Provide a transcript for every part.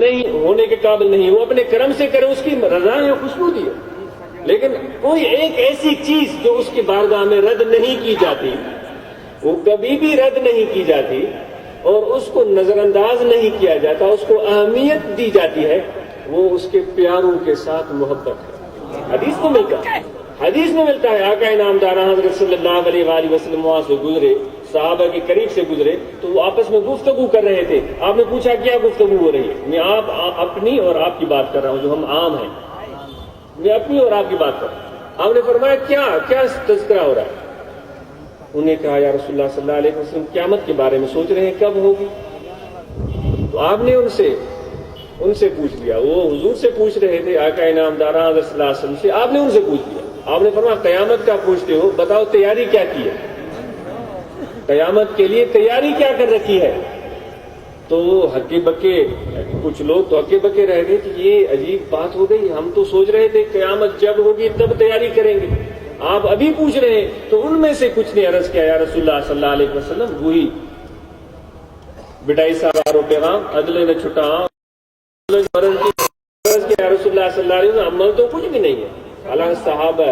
نہیں ہونے کے قابل نہیں، وہ اپنے کرم سے کرے، اس کی رضا ہے، خوشبو دی ہے، لیکن کوئی ایک ایسی چیز جو اس کی بارگاہ میں رد نہیں کی جاتی، وہ کبھی بھی رد نہیں کی جاتی اور اس کو نظر انداز نہیں کیا جاتا، اس کو اہمیت دی جاتی ہے، وہ اس کے پیاروں کے ساتھ محبت ہے۔ حدیث میں ملتا ہے آقا انعامدار حضرت صلی اللہ علیہ وآلہ وسلم وہاں سے گزرے، صحابہ کے قریب سے گزرے تو وہ آپس میں گفتگو کر رہے تھے۔ آپ نے پوچھا کیا گفتگو ہو رہی ہے؟ میں آپ اپنی اور آپ کی بات کر رہا ہوں، جو ہم عام ہیں، میں اپنی اور آپ کی بات کر رہا ہوں۔ آپ نے فرمایا کیا تذکرہ ہو رہا ہے؟ انہوں نے کہا یا رسول اللہ صلی اللہ علیہ وسلم قیامت کے بارے میں سوچ رہے ہیں کب ہوگی۔ تو آپ نے ان سے پوچھ لیا، وہ حضور سے پوچھ رہے تھے آقا انعامدار حضرت صلی اللہ علیہ وسلم سے، آپ نے ان سے پوچھ لیا۔ آپ نے فرمایا قیامت کا پوچھتے ہو، بتاؤ تیاری کیا کی ہے، قیامت کے لیے تیاری کیا کر رکھی ہے؟ تو ہکے بکے، کچھ لوگ تو ہکے بکے رہ گئے کہ یہ عجیب بات ہو گئی، ہم تو سوچ رہے تھے قیامت جب ہوگی تب تیاری کریں گے، آپ ابھی پوچھ رہے ہیں۔ تو ان میں سے کچھ نے عرض کیا یا رسول اللہ صلی اللہ علیہ وسلم، وہی بٹائی سوارو پیغام عدل نہ چھٹا، یا رسول اللہ صلی اللہ علیہ وسلم عمل تو کچھ بھی نہیں ہے۔ حالانکہ صحابہ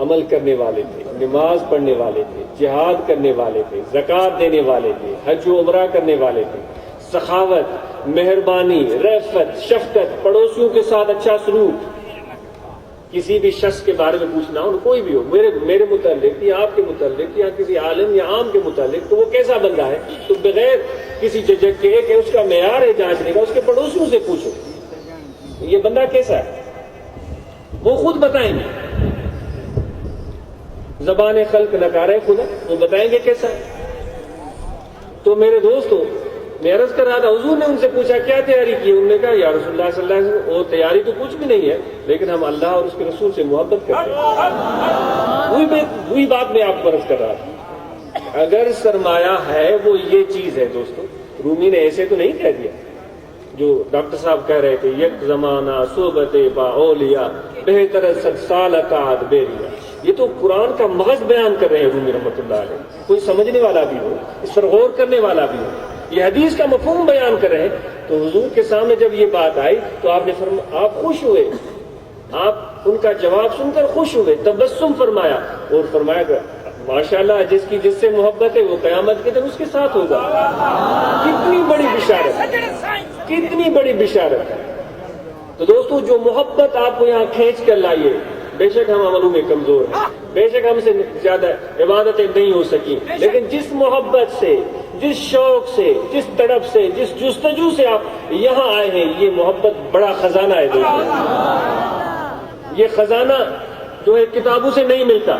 عمل کرنے والے تھے، نماز پڑھنے والے تھے، جہاد کرنے والے تھے، زکوٰۃ دینے والے تھے، حج و عمرہ کرنے والے تھے، سخاوت، مہربانی، رأفت، شفقت، پڑوسیوں کے ساتھ اچھا سلوک۔ کسی بھی شخص کے بارے میں پوچھنا ہو، کوئی بھی ہو، میرے متعلق یا آپ کے متعلق یا کسی عالم یا عام کے متعلق، تو وہ کیسا بندہ ہے، تو بغیر کسی جھجک کے کہ اس کا معیار ہے جانچنے کا، اس کے پڑوسیوں سے پوچھو یہ بندہ کیسا ہے، وہ خود بتائیں گے۔ زبان خلق نکارے خدا، وہ بتائیں گے کیسا ہے۔ تو میرے دوستو، میں عرض کر رہا تھا، حضور نے ان سے پوچھا کیا تیاری کی؟ انہوں نے کہا یا رسول اللہ صلی اللہ علیہ وسلم وہ تیاری تو کچھ بھی نہیں ہے، لیکن ہم اللہ اور اس کے رسول سے محبت کرتے ہیں۔ وہی بات میں آپ کو عرض کر رہا تھا، اگر سرمایہ ہے وہ یہ چیز ہے دوستو، رومی نے ایسے تو نہیں کہہ دیا جو ڈاکٹر صاحب کہہ رہے تھے، یک زمانہ صحبت با اولیاء بہتر صد سال قعد بیریا، یہ تو قرآن کا مغز بیان کر رہے ہیں رومی رحمۃ اللہ علیہ۔ کوئی سمجھنے والا بھی ہو، اس پر غور کرنے والا بھی ہو، یہ حدیث کا مفہوم بیان کر رہے ہیں۔ تو حضور کے سامنے جب یہ بات آئی تو آپ نے آپ خوش ہوئے، آپ ان کا جواب سن کر خوش ہوئے، تبسم فرمایا اور فرمایا کہ ماشاءاللہ جس سے محبت ہے وہ قیامت کے دن اس کے ساتھ ہوگا۔ کتنی بڑی بشارت، کتنی بڑی بشارت ہے۔ تو دوستو، جو محبت آپ کو یہاں کھینچ کر لائیے، بے شک ہم عملوں میں کمزور ہیں، بے شک ہم سے زیادہ عبادتیں نہیں ہو سکی، لیکن جس محبت سے، جس شوق سے، جس تڑپ سے، جس جستجو سے آپ یہاں آئے ہیں، یہ محبت بڑا خزانہ ہے دوستو۔ یہ خزانہ جو ہے کتابوں سے نہیں ملتا،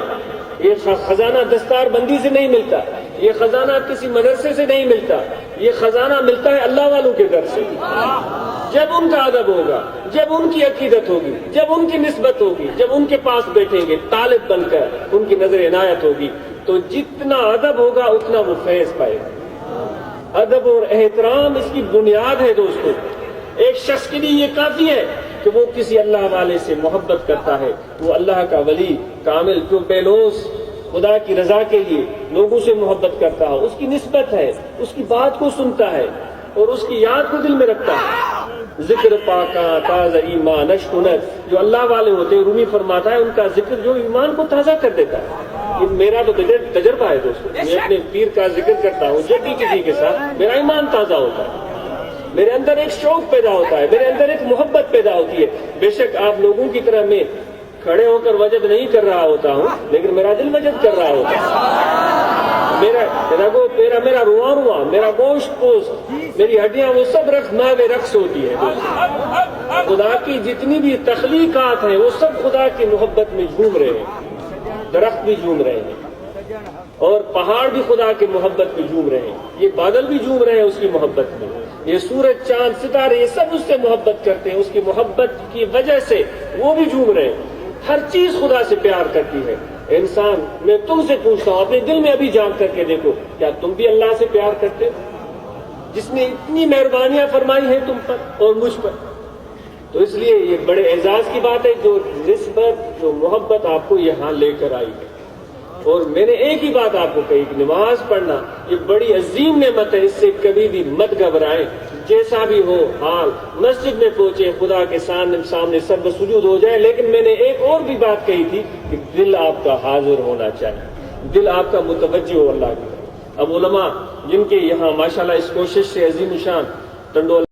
یہ خزانہ دستار بندی سے نہیں ملتا، یہ خزانہ کسی مدرسے سے نہیں ملتا، یہ خزانہ ملتا ہے اللہ والوں کے در سے۔ جب ان کا ادب ہوگا، جب ان کی عقیدت ہوگی، جب ان کی نسبت ہوگی، جب ان کے پاس بیٹھیں گے طالب بن کر، ان کی نظر عنایت ہوگی، تو جتنا ادب ہوگا اتنا وہ فیض پائے گا۔ ادب اور احترام اس کی بنیاد ہے دوستو۔ ایک شخص کے لیے یہ کافی ہے کہ وہ کسی اللہ والے سے محبت کرتا ہے، وہ اللہ کا ولی کامل جو بے لوث خدا کی رضا کے لیے لوگوں سے محبت کرتا ہے، اس کی نسبت ہے، اس کی بات کو سنتا ہے اور اس کی یاد کو دل میں رکھتا ہے۔ ذکر پاکاں تازہ ایمان اشکنت، جو اللہ والے ہوتے ہیں، رومی فرماتا ہے ان کا ذکر جو ایمان کو تازہ کر دیتا ہے۔ یہ میرا تو تجربہ ہے دوستو، میں اپنے پیر کا ذکر کرتا ہوں جب بھی کسی کے ساتھ، میرا ایمان تازہ ہوتا ہے، میرے اندر ایک شوق پیدا ہوتا ہے، میرے اندر ایک محبت پیدا ہوتی ہے۔ بے شک آپ لوگوں کی طرح میں کھڑے ہو کر وجد نہیں کر رہا ہوتا ہوں، لیکن میرا دل وجد کر رہا ہوتا ہے۔ میرا رواں میرا گوشت پوست، میری ہڈیاں، وہ سب رقص ہوتی ہے۔ خدا کی جتنی بھی تخلیقات ہیں وہ سب خدا کی محبت میں جھوم رہے ہیں، درخت بھی جھوم رہے ہیں اور پہاڑ بھی خدا کی محبت میں جھوم رہے ہیں، یہ بادل بھی جھوم رہے ہیں اس کی محبت میں، یہ سورج چاند ستارے یہ سب اس سے محبت کرتے ہیں، اس کی محبت کی وجہ سے وہ بھی جھوم رہے ہیں۔ ہر چیز خدا سے پیار کرتی ہے۔ انسان، میں تم سے پوچھتا ہوں، اپنے دل میں ابھی جھانک کر کے دیکھو، کیا تم بھی اللہ سے پیار کرتے ہو جس نے اتنی مہربانیاں فرمائی ہیں تم پر اور مجھ پر؟ تو اس لیے یہ بڑے اعزاز کی بات ہے جو نسبت، جو محبت آپ کو یہاں لے کر آئی ہے۔ اور میں نے ایک ہی بات آپ کو کہی کہ نماز پڑھنا یہ بڑی عظیم نعمت ہے، اس سے کبھی بھی مت گھبرائیں۔ جیسا بھی ہو حال مسجد میں پہنچے خدا کے سامنے سر سجود ہو جائے، لیکن میں نے ایک اور بھی بات کہی تھی کہ دل آپ کا حاضر ہونا چاہیے، دل آپ کا متوجہ ہو اللہ کی طرف۔ اب علماء جن کے یہاں ماشاءاللہ اس کوشش سے عظیم الشان ٹنڈول